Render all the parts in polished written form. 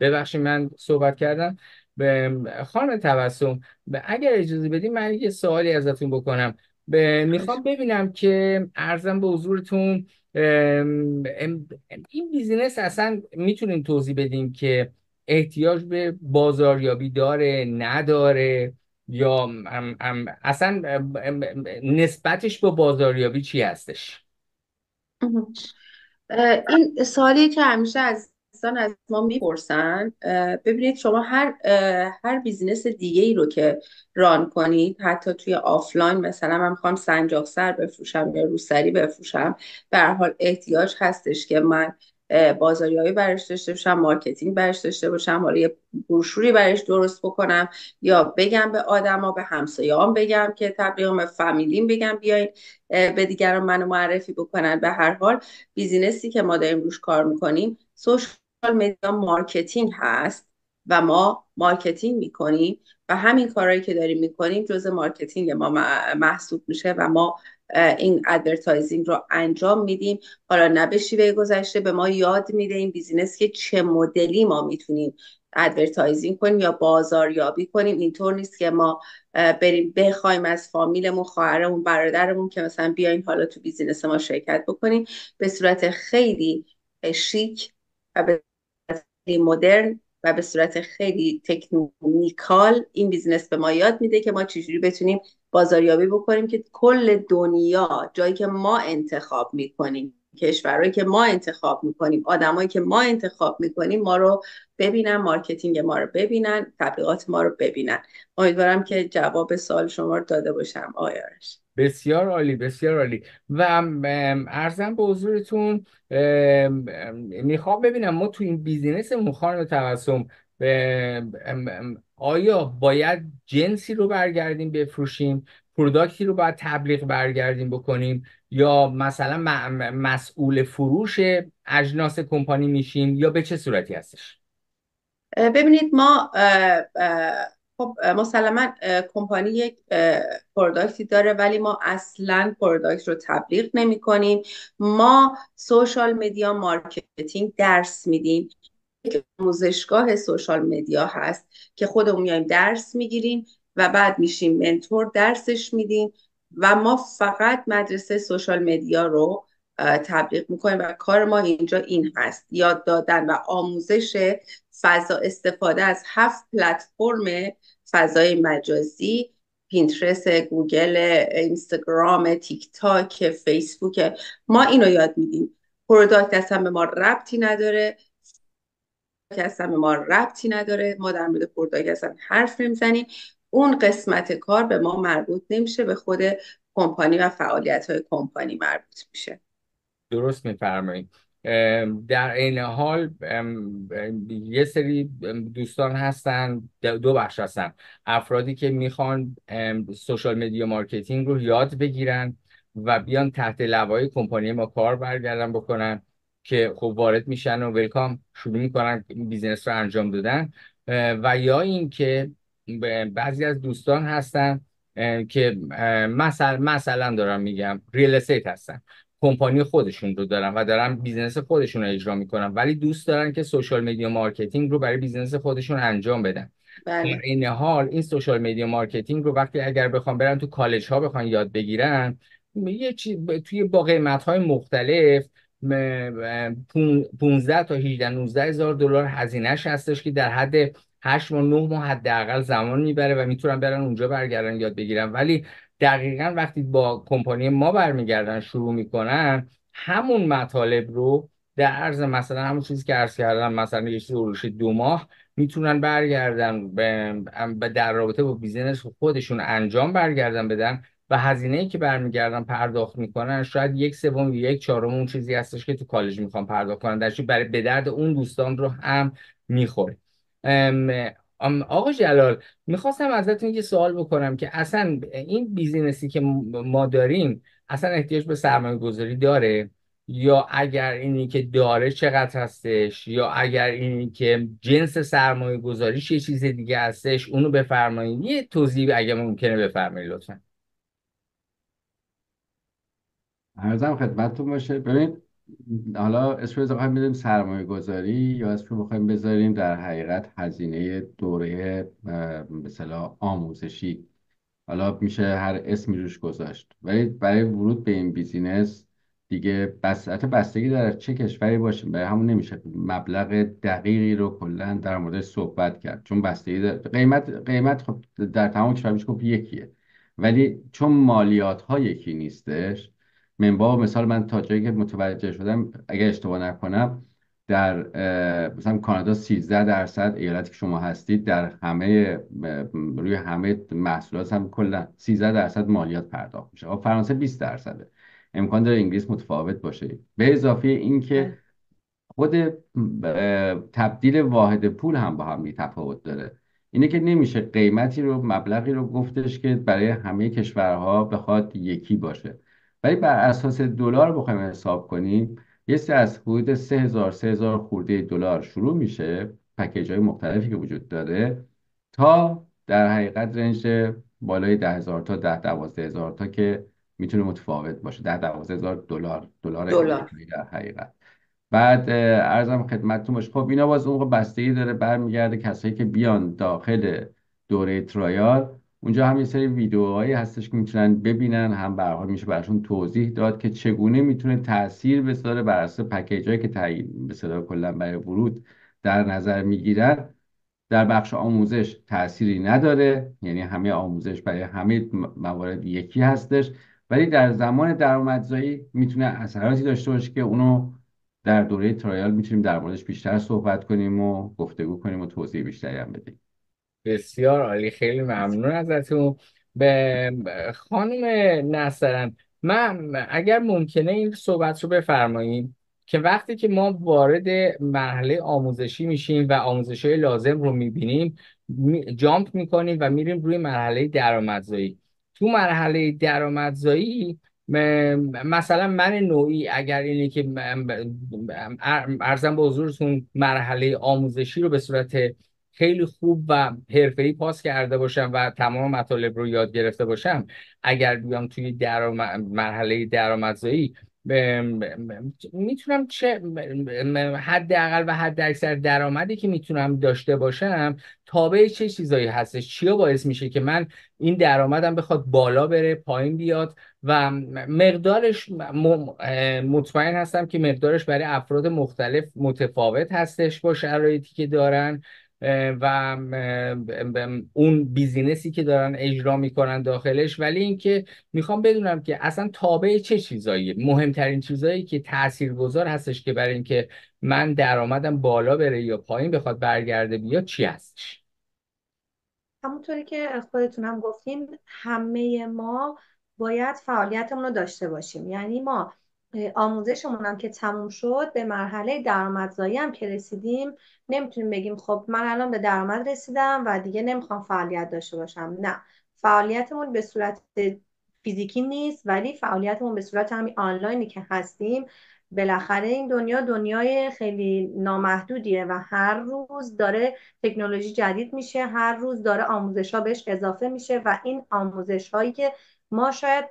ببخشید من صحبت کردم. به خانم تبسم، اگر اجازه بدیم من یه سوالی ازتون بکنم. خواهش میخوام ببینم که ارزم به حضورتون، این بیزینس اصلا میتونیم توضیح بدیم که احتیاج به بازاریابی داره نداره، یا اصلا نسبتش با بازاریابی چی هستش؟ می‌کنم. این سوالی که همیشه از دوستان از ما میپرسن. ببینید شما هر بیزینس دیگه ای رو که ران کنید، حتی توی آفلاین، مثلا من میخوام سنجاق سر بفروشم یا روسری بفروشم، به هر حال احتیاج هستش که من بازاریابی برش داشته باشم، مارکتینگ برش داشته باشم، حالا یه بروشوری برش درست بکنم، یا بگم به آدما، به همسایه‌ام بگم که تبلیغ، به فامیلیم بگم بیاین به دیگران منو معرفی بکنن. به هر حال بیزینسی که ما داریم روش کار میکنیم سوشال مدیا مارکتینگ هست و ما مارکتینگ میکنیم و همین کارهایی که داریم میکنیم جز مارکتینگ ما محسوب میشه و ما این ادورتایزینگ رو انجام میدیم. حالا نه به شیوه گذشته، به ما یاد میده این بیزینس که چه مدلی ما میتونیم ادورتایزینگ کنیم یا بازاریابی کنیم. اینطور نیست که ما بریم بخوایم از فامیلمون، خواهرمون، برادرمون که مثلا بیاین حالا تو بیزینس ما شرکت بکنیم. به صورت خیلی شیک و به صورت خیلی مدرن و به صورت خیلی تکنیکال این بیزینس به ما یاد میده که ما چجوری بتونیم بازاریابی بکنیم که کل دنیا، جایی که ما انتخاب میکنیم، کشورهایی که ما انتخاب میکنیم، آدمایی که ما انتخاب میکنیم، ما رو ببینن، مارکتینگ ما رو ببینن، تبلیغات ما رو ببینن. امیدوارم که جواب سوال شما رو داده باشم آقای آرش. بسیار عالی، بسیار عالی. و ارزم به حضورتون، میخوام ببینم ما تو این بیزینسمون خانم تبسم، آیا باید جنسی رو برگردیم بفروشیم، پروداکتی رو باید تبلیغ برگردیم بکنیم، یا مثلا مسئول فروش اجناس کمپانی میشیم، یا به چه صورتی هستش؟ ببینید ما خب مسلما کمپانی یک پروداکتی داره، ولی ما اصلا پروداکت رو تبلیغ نمی کنیم. ما سوشال مدیا مارکتینگ درس میدیم. یک آموزشگاه سوشال مدیا هست که خودمون میایم درس میگیریم و بعد میشیم منتور، درسش میدیم و ما فقط مدرسه سوشال مدیا رو تبلیغ میکنیم و کار ما اینجا این هست: یاد دادن و آموزش فضا، استفاده از 7 پلتفرم فضای مجازی: پینترست، گوگل، اینستاگرام، تیک تاک، فیسبوک. ما اینو یاد میدیم. پروداکت اصلا به ما ربطی نداره، که اصلا به ما ربطی نداره، ما در مورد پروداکت اصلا حرف نمیزنیم. اون قسمت کار به ما مربوط نمیشه، به خود کمپانی و فعالیت های کمپانی مربوط میشه. درست میفرمایید. در عین حال یه سری دوستان هستن، دو بخش هستن: افرادی که میخوان سوشال مدیا مارکتینگ رو یاد بگیرن و بیان تحت لوای کمپانی ما کار برگردن بکنن، که خب وارد میشن و ویلکام شروع میکنن بیزینس رو انجام دادن. و یا این که بعضی از دوستان هستن که مثلا دارم میگم ریل استیت هستن، کمپانی خودشون رو دارن و دارن بیزنس خودشون رو اجرا میکنن، ولی دوست دارن که سوشال مدیا مارکتینگ رو برای بیزنس خودشون انجام بدن. در بله. این حال این سوشال مدیا مارکتینگ رو وقتی اگر بخوام برن تو کالج ها بخوان یاد بگیرن، یه توی با قیمت های مختلف 15 تا 18 19 هزار دلار هزینهش هستش که در حد 8 ماه 9 ماه حداقل زمان میبره و میتونن برن اونجا برگردن یاد بگیرن. ولی دقیقا وقتی با کمپانی ما برمیگردن شروع میکنن همون مطالب رو در عرض مثلا همون چیزی که عرض کردم، مثلا یه چیز هولوش 2 ماه میتونن برگردن در رابطه با بیزینس خودشون انجام برگردن بدن، و هزینه‌ای که برمیگردن پرداخت میکنن شاید 1/3 1/4 اون چیزی هستش که تو کالج میخوان پرداخت کنن، در برای به درد اون دوستان رو هم میخوره. آقا جلال، میخواستم ازتون یه سوال بکنم که اصلا این بیزینسی که ما داریم اصلا احتیاج به سرمایه گذاری داره، یا اگر اینی که داره چقدر هستش، یا اگر اینی که جنس سرمایه گذاریش یه چیز دیگه هستش اونو بفرمایید. یه توضیح اگه ممکنه بفرمایید لطفا. عرضم خدمتتون باشه. ببین، حالا اسمش رو بخوایم بذاریم سرمایه گذاری یا اسمش رو بخوایم بذاریم در حقیقت هزینه دوره مثلا آموزشی، حالا میشه هر اسمی روش گذاشت، ولی برای ورود به این بیزینس دیگه حتی بستگی داره چه کشوری باشیم، برای همون نمیشه مبلغ دقیقی رو کلا در موردش صحبت کرد، چون بستگی داره. قیمت خب در تمام کشور میشه گفت یکیه، ولی چون مالیات ها یکی نیستش، با مثال من تا جایی که متوجه شدم اگه اشتباه نکنم در مثلا کانادا 13%، ایالتی که شما هستید در همه روی همه محصولات هم کلا 13% مالیات پرداخت میشه. و فرانسه 20%. امکان داره انگلیس متفاوت باشه. به اضافه اینکه خود تبدیل واحد پول هم با هم بی تفاوت داره. اینه که نمیشه قیمتی رو، مبلغی رو گفتش که برای همه کشورها بخواد یکی باشه، ولی بر اساس دلار بخوایم حساب کنیم یه سری از حدود 3000 خورده دلار شروع میشه، پکیج های مختلفی که وجود داره، تا در حقیقت رنج بالای 10,000 تا 12,000 تا که میتونه متفاوت باشه. 12,000 دلار دلار. امریکایی در حقیقت. بعد ارزم خدمتتون باشه خب اینا باز اون بستگی داره، برمیگرده کسایی که بیان داخل دوره ترایال، اونجا هم یه سری ویدیوهایی هستش که میتونن ببینن، هم به هر حال میشه براشون توضیح داد که چگونه میتونه تاثیر بذاره بر اساس پکیجایی که تعیین به اصطلاح کلا برای ورود در نظر میگیرن. در بخش آموزش تأثیری نداره، یعنی همه آموزش برای همه موارد یکی هستش، ولی در زمان درآمدزایی میتونه اثراتی داشته باشه که اونو در دوره ترایال میتونیم در موردش بیشتر صحبت کنیم و گفتگو کنیم و توضیح بیشتری هم بدیم. بسیار عالی، خیلی ممنون ازتون. به خانم نصرن، من اگر ممکنه این صحبت رو بفرماییم که وقتی که ما وارد مرحله آموزشی میشیم و آموزش های لازم رو میبینیم، جامپ میکنیم و میریم روی مرحله درآمدزایی. تو مرحله درآمدزایی مثلا من نوعی اگر اینه که ارزم به حضورتون مرحله آموزشی رو به صورت خیلی خوب و حرفه‌ای پاس کرده باشم و تمام مطالب رو یاد گرفته باشم، اگر بیام توی مرحله درآمدزایی میتونم چه حداقل و حد اکثر درآمدی که میتونم داشته باشم تابع چه چیزایی هستش، چیا باعث میشه که من این درآمدم بخواد بالا بره پایین بیاد و مقدارش مطمئن هستم که مقدارش برای افراد مختلف متفاوت هستش با شرایطی که دارن و اون بیزینسی که دارن اجرا میکنن داخلش. ولی اینکه میخوام بدونم که اصلا تابع چه چیزایی، مهمترین چیزایی که تاثیرگذار هستش که برای اینکه من درآمدم بالا بره یا پایین بخواد برگرده بیاد چی هستش. همونطوری که خودتونم گفتین، همه ما باید فعالیتمون رو داشته باشیم. یعنی ما آموزشمون هم که تموم شد، به مرحله درآمدزایی هم که رسیدیم، نمیتونیم بگیم خب من الان به درآمد رسیدم و دیگه نمیخوام فعالیت داشته باشم. نه، فعالیتمون به صورت فیزیکی نیست، ولی فعالیتمون به صورت همین آنلاینی که هستیم. بالاخره این دنیا دنیای خیلی نامحدودیه و هر روز داره تکنولوژی جدید میشه، هر روز داره آموزش ها بهش اضافه میشه و این آموزش هایی که ما شاید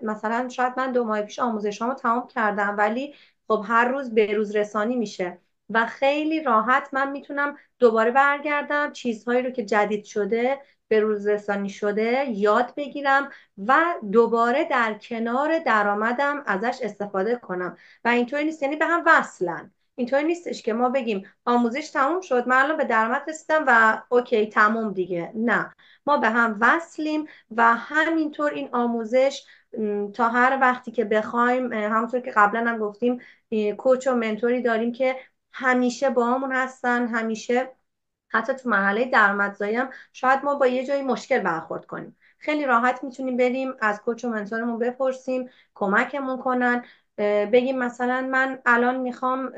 من 2 ماه پیش آموزش هامو تمام کردم، ولی خب هر روز به روز رسانی میشه و خیلی راحت من میتونم دوباره برگردم چیزهایی رو که جدید شده، به روز رسانی شده یاد بگیرم و دوباره در کنار درآمدم ازش استفاده کنم. و اینطوری نیست، یعنی به هم وصلن. اینطوری نیستش که ما بگیم آموزش تموم شد من الان به درآمد رسیدم و اوکی تموم دیگه. نه، ما به هم وصلیم و همینطور این آموزش تا هر وقتی که بخوایم، همونطور که قبلا هم گفتیم، کوچ و منتوری داریم که همیشه با همون هستن. همیشه حتی تو مرحله درآمدزایی هم شاید ما با یه جایی مشکل برخورد کنیم، خیلی راحت میتونیم بریم از کوچ و منتورمون بپرسیم، کمکمون کنن. بگیم مثلا من الان میخوام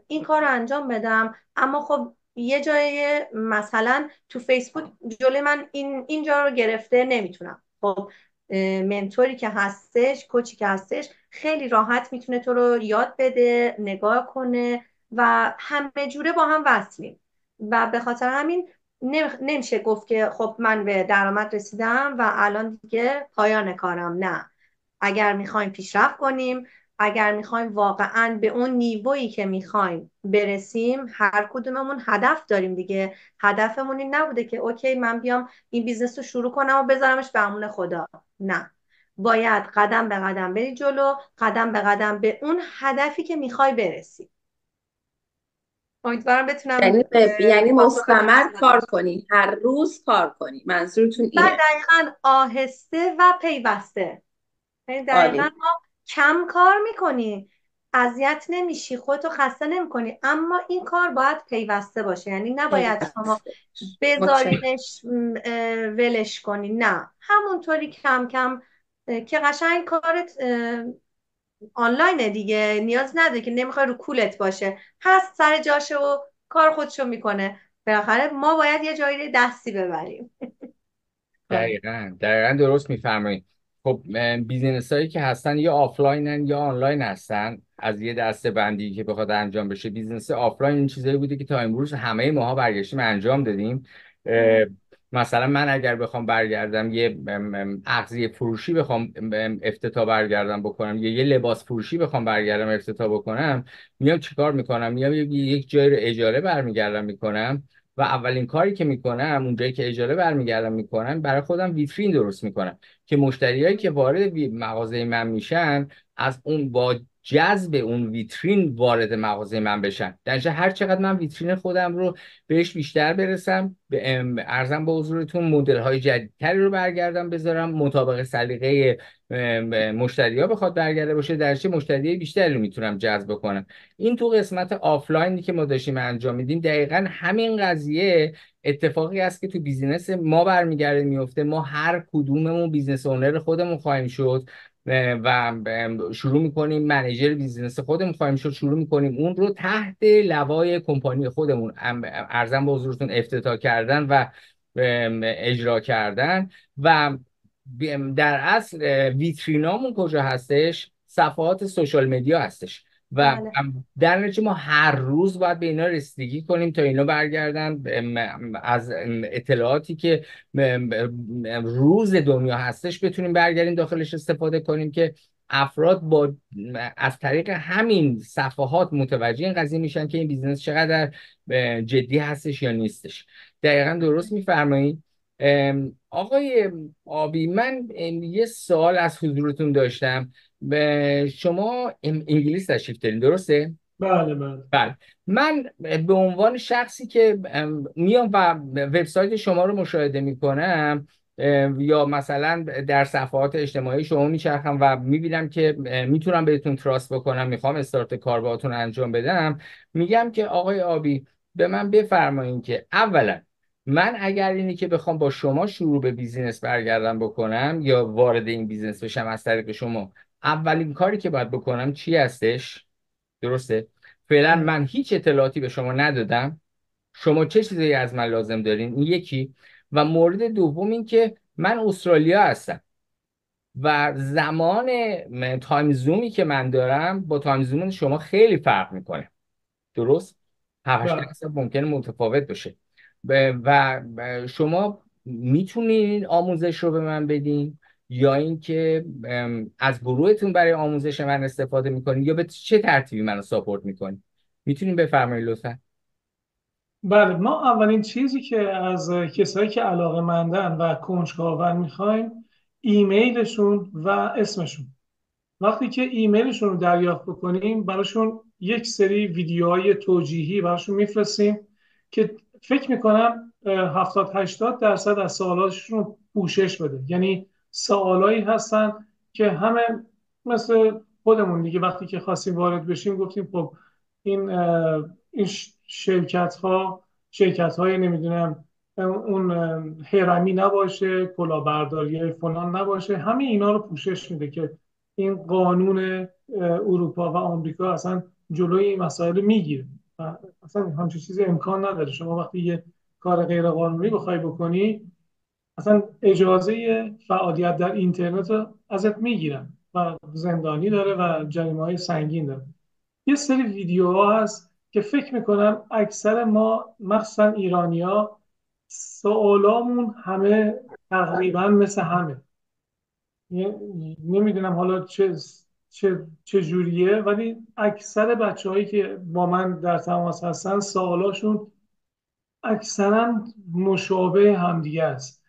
این کار رو انجام بدم، اما خب یه جای مثلا تو فیسبوک جلوی من اینجا رو گرفته نمیتونم. خب منتوری که هستش، کوچی که هستش، خیلی راحت میتونه تو رو یاد بده، نگاه کنه و همه جوره با هم وصلیم. و به خاطر همین نمیشه گفت که خب من به درآمد رسیدم و الان دیگه پایان کارم. نه، اگر میخوایم پیشرفت کنیم، اگر میخوایم واقعا به اون نیرویی که میخوایم برسیم، هر کدوممون هدف داریم دیگه. هدفمون این نبوده که اوکی من بیام این بیزنس رو شروع کنم و بذارمش به امون خدا. نه، باید قدم به قدم بری جلو، قدم به قدم به اون هدفی که میخوای برسی. امیدوارم بتونم یعنی پاسخ مستمر درست کار نداشت. کنی، هر روز کار کنی، منظورتون و اینه؟ دقیقا آهسته و پیوسته. یعنی دقیقا عالی. ما کم کار میکنی، اذیت نمیشی، خودتو خسته نمیکنی، اما این کار باید پیوسته باشه. یعنی نباید شما پیوسته. متشکرم. بذارینش ولش کنی، نه، همونطوری کم کم که قشنگ کارت آنلاینه دیگه، نیاز نداره که نمیخوای رو کولت باشه، هست سر جاشه و کار خودشو میکنه. بالاخره ما باید یه جایی دستی ببریم. دقیقا درست میفرمایید. خب بیزینس هایی که هستن یا آفلاینن یا آنلاین هستن، از یه دسته بندی که بخواد انجام بشه، بیزینس آفلاین این چیزایی بوده که تا امروز همه ماها برگشتیم انجام دادیم. مثلا من اگر بخوام برگردم یه اغذیه فروشی بخوام افتتاح برگردم بکنم، یا یه لباس فروشی بخوام برگردم افتتاح بکنم، میام چیکار میکنم؟ میام یک جای رو اجاره برمیگردم میکنم و اولین کاری که میکنم اونجایی که اجاره برمیگردم میکنم، برای خودم ویترین درست میکنم که مشتریایی که وارد مغازه من میشن، از اون با جذب اون ویترین وارد مغازه من بشن. در هر چقدر من ویترین خودم رو بهش بیشتر برسم، ارزم به حضورتون مدل های جدیدتری رو برگردم بذارم مطابق سلیقه مشتری ها بخواد برگرده باشه، در چه مشتری بیشتری رو میتونم جذب کنم. این تو قسمت آفلاینی که ما داشتیم انجام میدیم، دقیقا همین قضیه اتفاقی است که تو بیزینس ما برمیگرده میفته. ما هر کدوممون بیزنس اونر خودمون خواهیم شد و شروع میکنیم منیجر بیزینس خودمون خواهیم شد، شروع میکنیم اون رو تحت لوای کمپانی خودمون ارزم به حضورتون افتتاح کردن و اجرا کردن. و در اصل ویترینامون کجا هستش؟ صفحات سوشال مدیا هستش. و بله. در نتیجه ما هر روز باید به اینا رسیدگی کنیم تا اینا برگردن از اطلاعاتی که روز دنیا هستش بتونیم برگردیم داخلش استفاده کنیم که افراد از طریق همین صفحات متوجه این قضیه میشن که این بیزنس چقدر جدی هستش یا نیستش. دقیقا درست میفرمایید. آقای آبی، من یه سوال از حضورتون داشتم. به شما انگلیس تشریف دارین، درسته؟ بله بله. بله. من به عنوان شخصی که میام و وبسایت شما رو مشاهده میکنم، یا مثلا در صفحات اجتماعی شما میچرخم و میبینم که میتونم بهتون تراست بکنم، میخوام استارت کار باهاتون انجام بدم، میگم که آقای آبی به من بفرمایید که اولا من اگر اینی که بخوام با شما شروع به بیزینس برگردم بکنم یا وارد این بیزینس بشم از طریق شما، اولین کاری که باید بکنم چی هستش؟ درسته؟ فعلا من هیچ اطلاعاتی به شما ندادم. شما چه چیزایی از من لازم دارین؟ این یکی. و مورد دوم این که من استرالیا هستم و زمان تایم زومی که من دارم با تایم زوم شما خیلی فرق میکنه. درست؟ 7 بله. درصد ممکنه متفاوت باشه. شما میتونین این آموزش رو به من بدین، یا اینکه از گروهتون برای آموزش من استفاده میکنین، یا به چه ترتیبی منو ساپورت میکنین؟ میتونین بفرمایید لطفا؟ بله، ما اولین چیزی که از کسایی که علاقه‌مندن و کنجکاون میخوایم ایمیلشون و اسمشون. وقتی که ایمیلشون رو دریافت بکنیم، براشون یک سری ویدیوهای توجیهی براشون میفرستیم که فکر میکنم 70-80% از سوالاتشون رو پوشش بده. یعنی سوالایی هستن که همه مثل خودمون دیگه، وقتی که خواستیم وارد بشیم گفتیم خب این شرکت های نمیدونم اون هرمی نباشه، کلاهبرداری فلان نباشه، همه اینا رو پوشش میده که این قانون اروپا و آمریکا اصلا جلوی این مسائل میگیره. اصلا همچین چیزی امکان نداره. شما وقتی یه کار غیر قانونی بخوای بکنی، اصلا اجازه فعالیت در اینترنت رو ازت میگیرن و زندانی داره و جریمه‌های سنگین داره. یه سری ویدیوها هست که فکر میکنم اکثر ما مخصوصا ایرانیا سوالامون تقریبا مثل همه. نمیدونم حالا چه جوریه، ولی اکثر بچه‌هایی که با من در تماس هستن سوالاشون اکثرا مشابه همدیگه است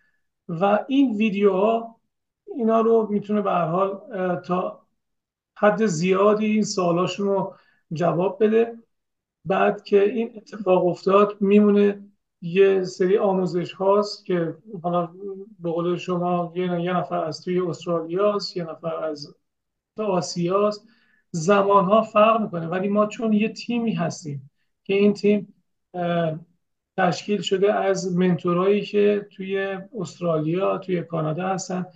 و این ویدیوها اینا رو میتونه به هر حال تا حد زیادی این سوالاشون رو جواب بده. بعد که این اتفاق افتاد میمونه یه سری آموزش هاست که حالا به قول شما یه نفر از توی استرالیاست، یه نفر از آسیاست، زمان ها فرق میکنه، ولی ما چون یه تیمی هستیم که این تیم تشکیل شده از منتورایی که توی استرالیا توی کانادا هستن،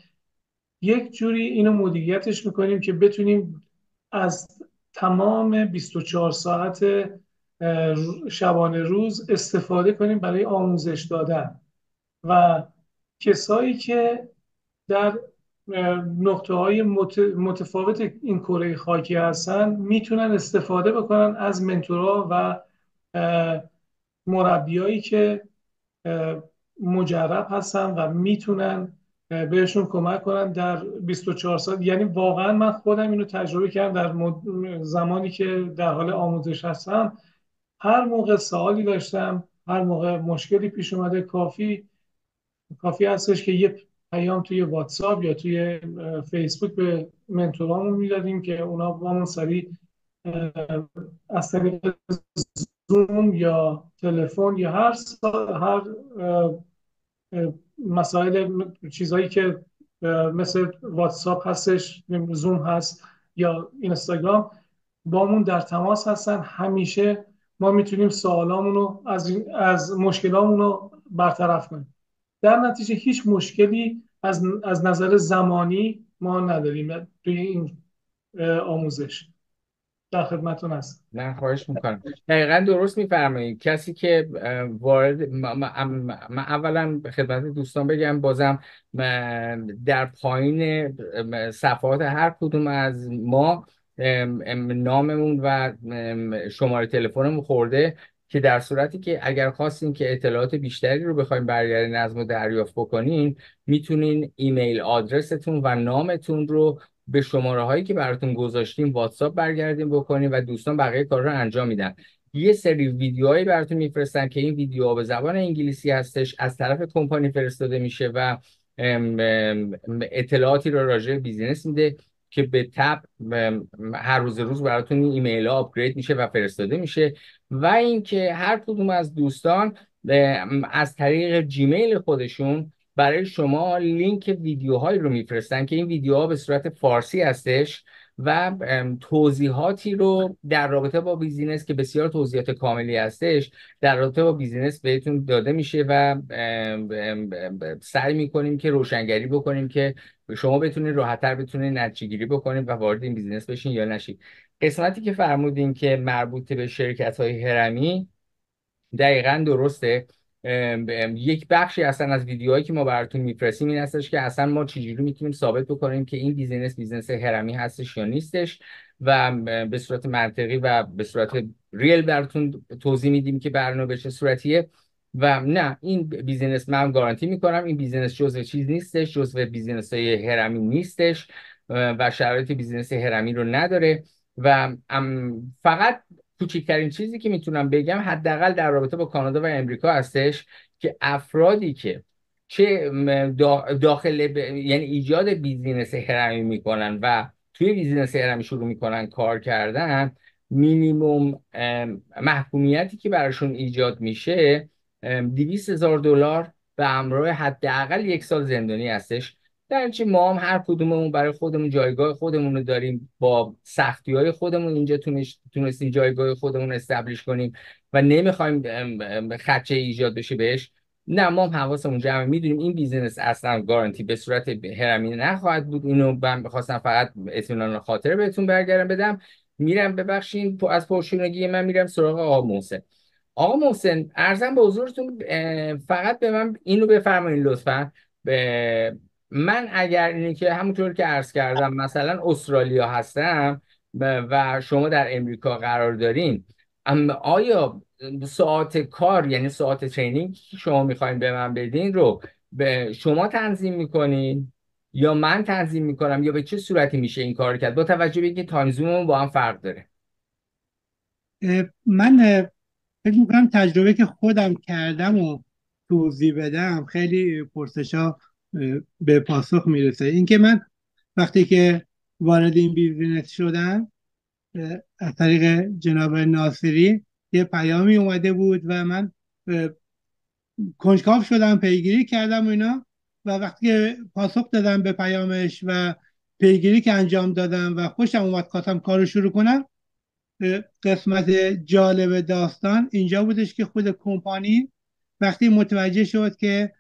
یک جوری اینو مدیریتش میکنیم که بتونیم از تمام 24 ساعت شبانه روز استفاده کنیم برای آموزش دادن و کسایی که در نقطه های متفاوت این کره خاکی هستن میتونن استفاده بکنن از منتورا و مربیایی که مجرب هستن و میتونن بهشون کمک کنن در 24 ساعت. یعنی واقعا من خودم اینو تجربه کردم در زمانی که در حال آموزش هستم. هر موقع سوالی داشتم، هر موقع مشکلی پیش اومده، کافی هستش که یه پیام توی واتساپ یا توی فیسبوک به منتورامون میدادیم که اونا با همون سریع از طریق زوم یا تلفن یا هر مسائل، چیزهایی که مثل واتساپ هستش، زوم هست یا اینستاگرام، با همون در تماس هستن. همیشه ما میتونیم سوالامون رو از مشکلامون رو برطرف کنیم. در نتیجه هیچ مشکلی از نظر زمانی ما نداریم توی این آموزش. در خدمتتون هستم. نه خواهش میکنم. دقیقا درست میفرمایید. کسی که وارد من اولا خدمت دوستان بگم، بازم در پایین صفحات هر کدوم از ما ناممون و شماره تلفنمون خورده که در صورتی که اگر خواستین که اطلاعات بیشتری رو بخوایم برگردین از ما دریافت بکنین، میتونین ایمیل آدرستون و نامتون رو به شماره هایی که براتون گذاشتیم واتساپ برگردیم بکنیم و دوستان بقیه کار رو انجام میدن. یه سری ویدیوهایی براتون میفرستن که این ویدیوها به زبان انگلیسی هستش، از طرف کمپانی فرستاده میشه و اطلاعاتی رو راجع به بیزینس میده که به تبع هر روز براتون این ایمیل ها آپگرید میشه و فرستاده میشه. و اینکه هر کدوم از دوستان از طریق جیمیل خودشون برای شما لینک ویدیوهایی رو میفرستن که این ویدیوها به صورت فارسی هستش و توضیحاتی رو در رابطه با بیزینس که بسیار توضیحات کاملی هستش در رابطه با بیزینس بهتون داده میشه و سعی میکنیم که روشنگری بکنیم که شما بتونید راحت‌تر بتونید نتیجه گیری بکنید و وارد این بیزینس بشین یا نشید. قسمتی که فرمودین که مربوط به شرکت‌های هرمی دقیقاً درسته. یک بخشی اصلا از ویدیوهایی که ما براتون میفرستیم این هستش که اصلا ما چجوری میتونیم ثابت بکنیم که این بیزینس هرمی هستش یا نیستش و به صورت منطقی و به صورت ریل براتون توضیح میدیم که برنامه به چه صورتیه. و نه، این بیزینس من گارانتی میکنم این بیزینس جزء چیز نیستش، جزء بیزینس های هرمی نیستش و شرایط بیزینس هرمی رو نداره. و فقط کوچکترین چیزی که میتونم بگم حداقل در رابطه با کانادا و امریکا هستش که افرادی که چه داخل یعنی ایجاد بیزینس هرمی میکنن و توی بیزینس هرمی شروع میکنن کار کردن، مینیموم محکومیتی که براشون ایجاد میشه $200,000 به همراه حداقل 1 سال زندانی هستش. در چه ما هم هر کدوممون برای خودمون جایگاه خودمون رو داریم، با سختی‌های خودمون اینجا تونستیم جایگاه خودمون استبلیش کنیم و نمیخوایم خدشه ایجاد بشه بهش. نه، ما هم حواسمون جمعه، میدونیم این بیزینس اصلا گارانتی به صورت هرمی نخواهد بود. اینو من بخواستم فقط اطمینان خاطر بهتون برگردم بدم. میرم ببخشید از پرشونگی من میرم سراغ آقا محسن. آقا محسن عرضم به حضورتون، فقط به من اینو بفرمایید لطفاً. من اگر اینی که همونطور که عرض کردم مثلا استرالیا هستم و شما در امریکا قرار دارین، آیا ساعت کار یعنی ساعت ترینینگ که شما میخواین به من بدین رو به شما تنظیم میکنین یا من تنظیم میکنم، یا به چه صورتی میشه این کار کرد با توجه به اینکه تایم زوممون با هم فرق داره؟ من فکر میکنم تجربه که خودم کردم و توضیح بدم خیلی پرسشا به پاسخ میرسه. اینکه من وقتی که وارد این بیزینس شدم از طریق جناب ناصری یه پیامی اومده بود و من کنجکاو شدم، پیگیری کردم و اینا، و وقتی که پاسخ دادم به پیامش و پیگیری که انجام دادم و خوشم اومد خواستم کارو شروع کنم، قسمت جالب داستان اینجا بودش که خود کمپانی وقتی متوجه شد که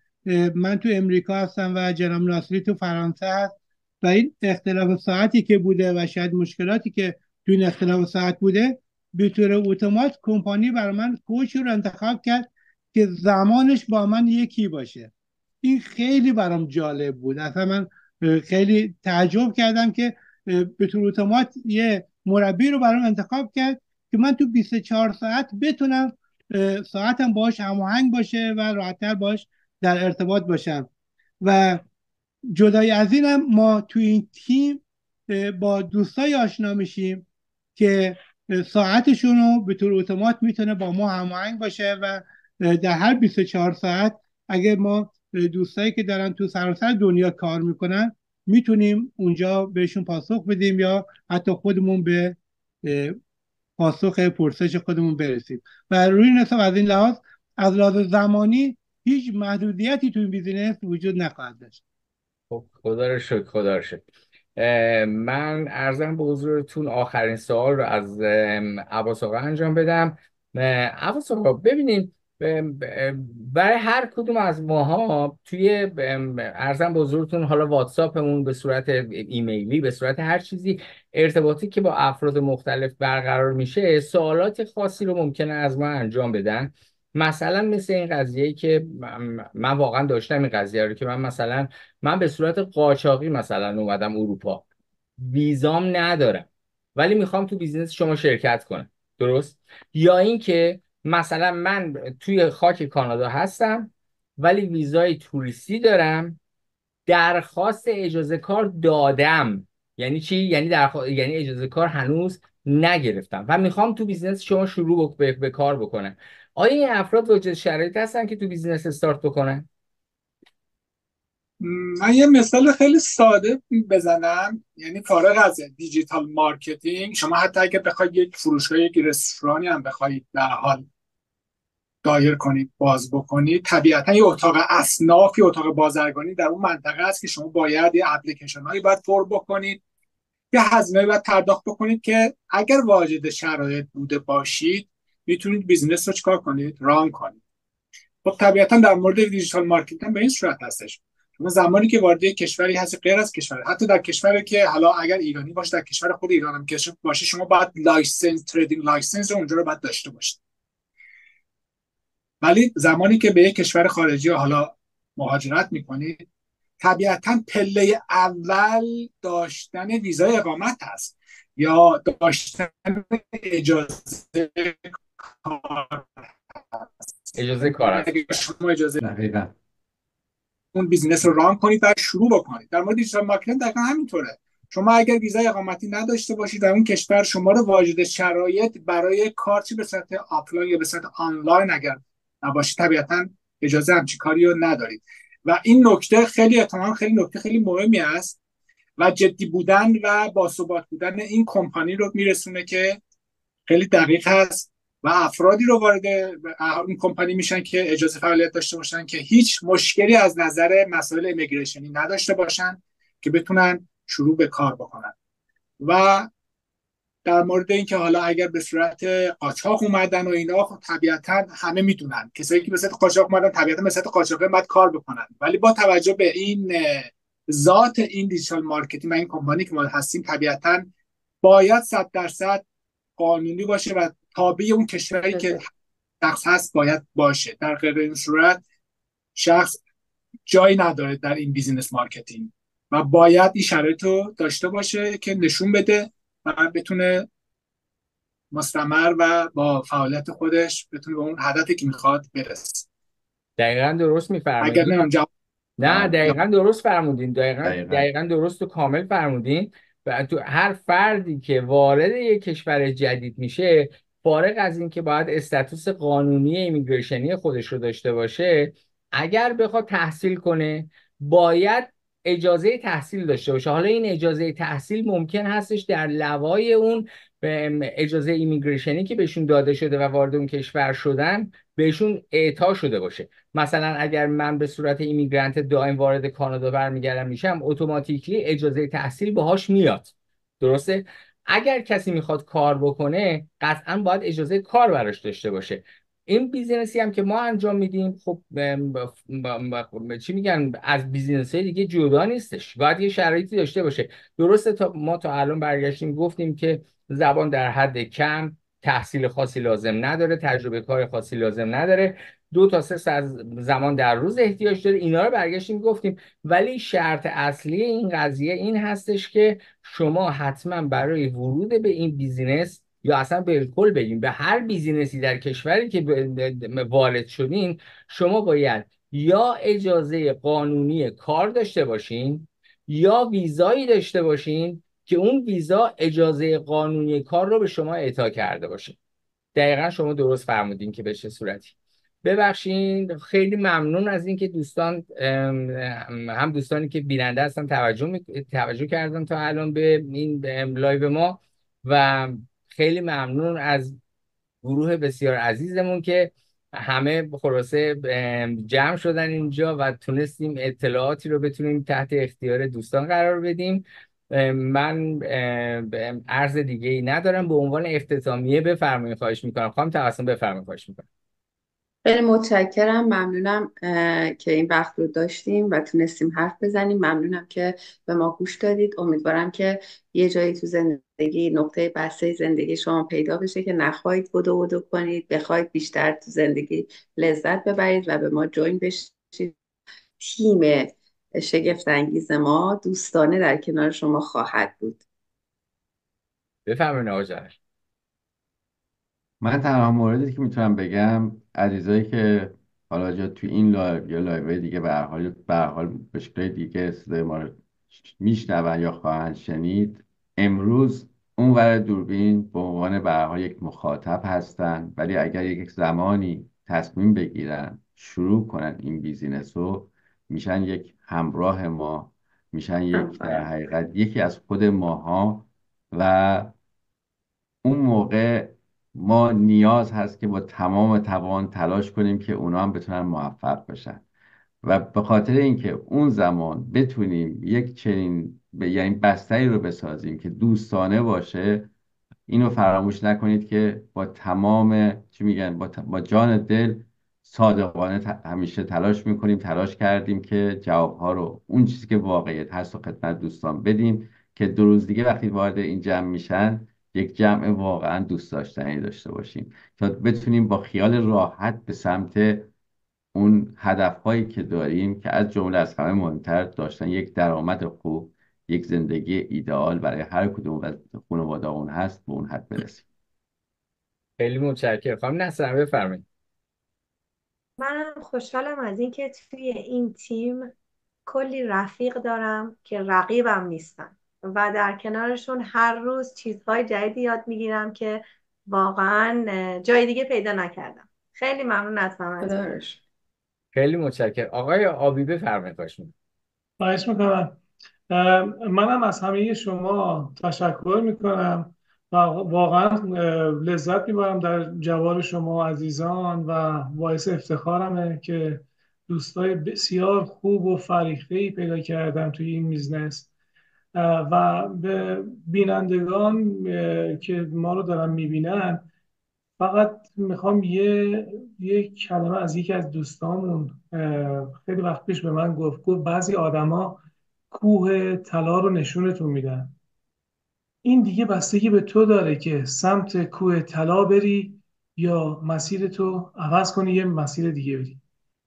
من تو امریکا هستم و جناب ناصری تو فرانسه هست و این اختلاف ساعتی که بوده و شاید مشکلاتی که تو این اختلاف ساعت بوده، به طور اتومات کمپانی برای من کوچ رو انتخاب کرد که زمانش با من یکی باشه. این خیلی برام جالب بود. اصلا من خیلی تعجب کردم که به طور اتومات یه مربی رو برام انتخاب کرد که من تو 24 ساعت بتونم ساعتم باش هماهنگ باشه و راحت‌تر باش در ارتباط باشم. و جدای از اینم ما تو این تیم با دوستای آشنا میشیم که ساعتشون رو به طور اتومات میتونه با ما هماهنگ باشه و در هر 24 ساعت اگه ما دوستایی که دارن تو سراسر دنیا کار میکنن میتونیم اونجا بهشون پاسخ بدیم یا حتی خودمون به پاسخ پرسش خودمون برسیم. و روی این حساب از این لحاظ از لحاظ زمانی هیچ محدودیتی تو این بیزینس وجود نخواهد داشت. خب خدا رو شکر، خدا رو شکر. من عرضم به حضورتون آخرین سوال رو از عباس آقا انجام بدم. عباس آقا ببینید، برای هر کدوم از ماها توی عرضم به حضورتون، حالا واتساپمون، به صورت ایمیلی، به صورت هر چیزی، ارتباطی که با افراد مختلف برقرار میشه، سوالات خاصی رو ممکنه از ما انجام بدن. مثلا مثل این قضیه‌ای که من واقعا داشتم، این قضیه رو که من به صورت قاچاقی مثلا اومدم اروپا، ویزام ندارم ولی میخوام تو بیزینس شما شرکت کنم، درست؟ یا اینکه مثلا من توی خاک کانادا هستم ولی ویزای توریستی دارم، درخواست اجازه کار دادم. یعنی چی؟ یعنی یعنی اجازه کار هنوز نگرفتم و میخوام تو بیزینس شما شروع به کار بکنم. آیا این افراد واجد شرایط هستن که تو بیزینس استارت بکنن؟ من یه مثال خیلی ساده بزنم. یعنی فارغ از دیجیتال مارکتینگ، شما حتی اگه بخواید یک فروشگاه، یک رستورانی هم بخواید در حال دایر کنید، باز بکنید، طبیعتا یه اتاق اصناف، یه اتاق بازرگانی در اون منطقه است که شما باید یه اپلیکیشن هایی باید پر بکنید، یه هزینه باید پرداخت بکنید که اگر واجد شرایط بوده باشید میتونید بیزنس رو چیکار کنید؟ ران کنید. خب طبیعتا در مورد دیجیتال مارکتینگ به این صورت هستش. شما زمانی که وارد کشوری هستی، غیر از کشور، حتی در کشوری که حالا اگر ایرانی باشه، در کشور خود ایران هم که باشه، شما باید لایسنس، تریدینگ لایسنس اونجا رو باید داشته باشید. ولی زمانی که به یک کشور خارجی حالا مهاجرت میکنید، طبیعتا پله اول داشتن ویزای اقامت هست یا داشتن اجازه کار. اجازه کار هست. شما اجازه دقیقاً اون بیزینس رو ران کنید و شروع بکنید. در مورد دیجیتال مارکتینگ دقیقاً همینطوره. شما اگر ویزای اقامتی نداشته باشید در اون کشور، شما رو واجد شرایط برای کار، چه به صورت آفلاین یا به صورت آنلاین اگر نباشید، طبیعتا اجازه همچین کاری رو ندارید. و این نکته خیلی احتمال خیلی نکته خیلی مهمی است و جدی بودن و باثبات بودن این کمپانی رو میرسونه که خیلی دقیق هست و افرادی رو وارد این کمپانی میشن که اجازه فعالیت داشته باشن که هیچ مشکلی از نظر مسائل ایمیگریشنی نداشته باشن که بتونن شروع به کار بکنن. و در مورد اینکه حالا اگر به صورت قاچاق اومدن و اینا، خب طبیعتا همه میدونن کسایی که به صورت قاچاق اومدن طبیعتا به صورت قاچاقی باید کار بکنن. ولی با توجه به این ذات این دیجیتال مارکتینگ و این کمپانی که ما هستیم، طبیعتا باید 100% قانونی باشه و تابع اون کشوری که شخص هست باید باشه. در غیر این صورت شخص جایی نداره در این بیزینس مارکتینگ و باید این شرایط رو داشته باشه که نشون بده و بتونه مستمر و با فعالیت خودش بتونه به اون هدفی که میخواد برسه. دقیقاً درست اگر میفرمایید. نه دقیقا درست فرمودین، دقیقاً. دقیقا درست و کامل فرمودین. و تو هر فردی که وارد یک کشور جدید میشه، فارغ از این که باید استاتوس قانونی ایمیگریشنی خودش رو داشته باشه، اگر بخواد تحصیل کنه باید اجازه تحصیل داشته باشه. حالا این اجازه تحصیل ممکن هستش در لوای اون اجازه ایمیگریشنی که بهشون داده شده و وارد اون کشور شدن بهشون اعطا شده باشه. مثلا اگر من به صورت ایمیگرنت دائم وارد کانادا برمیگردم میشم، اتوماتیکلی اجازه تحصیل باهاش میاد. درسته؟ اگر کسی میخواد کار بکنه قطعا باید اجازه کار براش داشته باشه. این بیزینسی هم که ما انجام میدیم خب چی میگن، از بیزینس های دیگه جدا نیستش، باید یه شرایطی داشته باشه. درسته ما تا الان برگشتیم گفتیم که زبان در حد کم، تحصیل خاصی لازم نداره، تجربه کار خاصی لازم نداره، 2 تا 3 ساعت زمان در روز احتیاج داره، اینا رو برگشتیم گفتیم. ولی شرط اصلی این قضیه این هستش که شما حتما برای ورود به این بیزینس، یا اصلا بالکل بگیم به هر بیزینسی در کشوری که وارد شدین، شما باید یا اجازه قانونی کار داشته باشین یا ویزایی داشته باشین که اون ویزا اجازه قانونی کار رو به شما اعطا کرده باشه. دقیقا شما درست فرمودین که به چه صورتی. ببخشید، خیلی ممنون از اینکه دوستان، هم دوستانی که بیننده هستن توجه کردن تا الان به این لایو ما، و خیلی ممنون از گروه بسیار عزیزمون که همه خلاصه جمع شدن اینجا و تونستیم اطلاعاتی رو بتونیم تحت اختیار دوستان قرار بدیم. من عرض دیگه ای ندارم. به عنوان اختتامیه بفرمایید، خواهش میکنم. خواهم توسط بفرمایید، خواهش میکنم. خیلی متشکرم، ممنونم که این وقت رو داشتیم و تونستیم حرف بزنیم. ممنونم که به ما گوش دادید. امیدوارم که یه جایی تو زندگی، نقطه بسته زندگی شما پیدا بشه که نخواهید بدو کنید، بخواید بیشتر تو زندگی لذت ببرید و به ما جوین بشید. تیم شگفت انگیز ما دوستانه در کنار شما خواهد بود. بفرمایید آقا جان. من تنها موردی که میتونم بگم، عزیزایی که حالا جا تو این لایو یا لایو دیگه به هر حال به شکل دیگه صدای ما رو میشنون یا خواهند شنید، امروز اون ور دوربین به عنوان به هر حال یک مخاطب هستن، ولی اگر یک زمانی تصمیم بگیرن شروع کنن این بیزینس رو، میشن یک همراه ما، میشن در حقیقت یکی از خود ماها. و اون موقع ما نیاز هست که با تمام توان تلاش کنیم که اونا هم بتونن موفق بشن. و به خاطر اینکه اون زمان بتونیم یک چنین یعنی بستری رو بسازیم که دوستانه باشه، اینو فراموش نکنید که با تمام چی میگن با جان دل صادقانه همیشه تلاش کردیم که جوابها رو، اون چیزی که واقعیت هست و خدمت دوستان بدیم که 2 روز دیگه وقتی وارد این جمع میشن یک جمع واقعا دوست داشتنی داشته باشیم تا بتونیم با خیال راحت به سمت اون هدفهایی که داریم که از جمله از همه مهمتر داشتن یک درآمد خوب، یک زندگی ایدئال برای هر کدوم از خانواده اون هست، به اون حد برسیم. خیلی متشکرم. خانم نصر بفرمایید. منم خوشحالم از اینکه توی این تیم کلی رفیق دارم که رقیبم نیستن و در کنارشون هر روز چیزهای جدیدی یاد میگیرم که واقعا جای دیگه پیدا نکردم. خیلی ممنون از همه. خیلی متشکرم. آقای آبی بفرمایید. خواهش میکنم. منم از همه شما تشکر میکنم و واقعا لذت میبرم در جوار شما عزیزان و باعث افتخارمه که دوستای بسیار خوب و فریخته‌ای پیدا کردم توی این بیزنس. و به بینندگان که ما رو دارن میبینن، فقط میخوام یه کلمه از یکی از دوستامون خیلی وقت پیش به من گفت بعضی آدما کوه طلا رو نشونتون میدن. این دیگه بستگی به تو داره که سمت کوه طلا بری یا مسیرتو عوض کنی یه مسیر دیگه بری.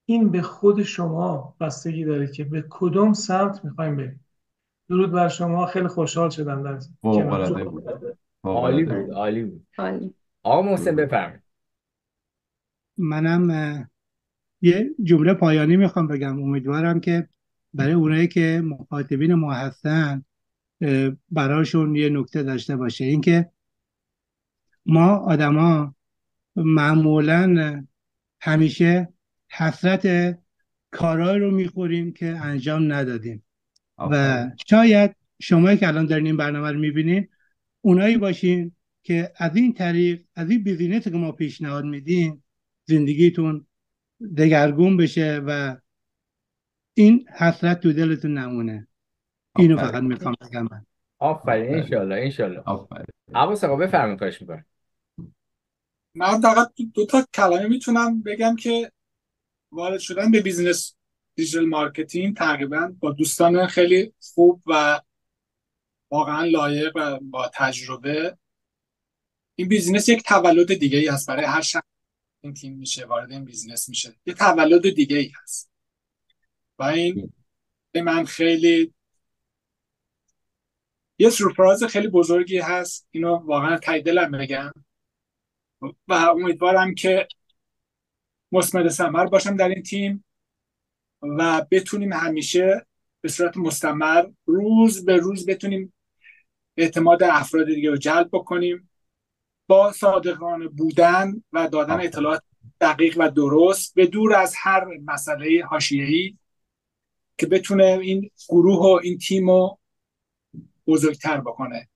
این به خود شما بستگی داره که به کدوم سمت میخوایم بریم. درود بر شما. خیلی خوشحال شدم در فوق‌العاده بود. عالی بود، عالی بود. آقا محسن بفرمایید. منم یه جمله پایانی میخوام بگم. امیدوارم که برای اونایی که مخاطبین ما هستن براشون یه نکته داشته باشه، اینکه ما آدما معمولا همیشه حسرت کارهایی رو میخوریم که انجام ندادیم و شاید شما که الان دارین این برنامه رو میبینین اونایی باشین که از این طریق، از این بیزینسی که ما پیشنهاد میدیم، زندگیتون دگرگون بشه و این حسرت تو دلتون نمونه. اینو فقط میخوام بگم من. آفرین، انشالله انشالله. آفرین. عباس آقا بفرمایید، خواهش میکنم. من فقط دو تا کلمه میتونم بگم که وارد شدن به بیزینس دیجیتال مارکتینگ تقریبا با دوستان خیلی خوب و واقعا لایق و با تجربه، این بیزینس یک تولد دیگه ای هست برای هر شخص این تیم میشه وارد این بیزینس میشه، یه تولد دیگه ای هست و این من خیلی یه سورپرایز خیلی بزرگی هست. اینو واقعا ته دلم بگم و امیدوارم که مثمر ثمر باشم در این تیم و بتونیم همیشه به صورت مستمر روز به روز بتونیم اعتماد افراد دیگه رو جلب بکنیم با صادقانه بودن و دادن اطلاعات دقیق و درست به دور از هر مسئله حاشیه‌ای که بتونه این گروه و این تیم رو بزرگتر بکنه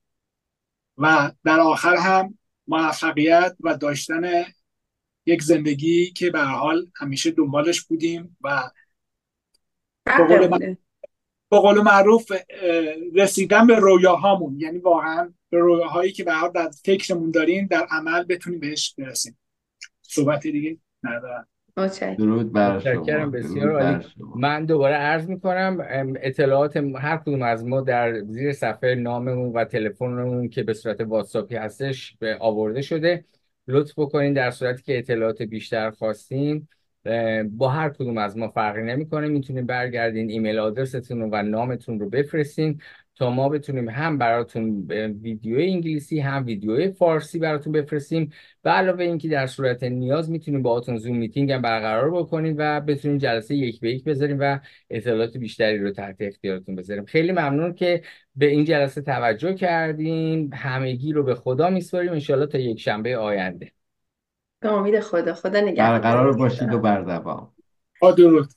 و در آخر هم موفقیت و داشتن یک زندگی که به هر حال همیشه دنبالش بودیم و به قول معروف رسیدن به رویاهامون، یعنی واقعا به رویاهایی که به هر حال در فکرمون داریم در عمل بتونیم بهش برسیم. صحبت دیگه ندارم. درود بر شما. متشکرم، بسیار عالی. من دوباره عرض میکنم اطلاعات هر کدوم از ما در زیر صفحه ناممون و تلفنمون که به صورت واتساپی هستش آورده شده. لطف بکنین در صورتی که اطلاعات بیشتر خواستین با هر کدوم از ما فرقی نمیکنه، میتونین برگردین ایمیل آدرستون و نامتون رو بفرستین تا ما بتونیم هم براتون ویدیو انگلیسی هم ویدیو فارسی براتون بفرستیم و علاوه اینکه در صورت نیاز میتونیم باهاتون زوم میتینگ هم برقرار بکنیم و بتونیم جلسه یک به یک بذاریم و اطلاعات بیشتری رو تحت اختیارتون بذاریم. خیلی ممنون که به این جلسه توجه کردین. همگی رو به خدا میسپاریم، انشالله تا یک شنبه آینده. به امید خدا. خدا نگهدار. برقرار باشید و بردوام. درود.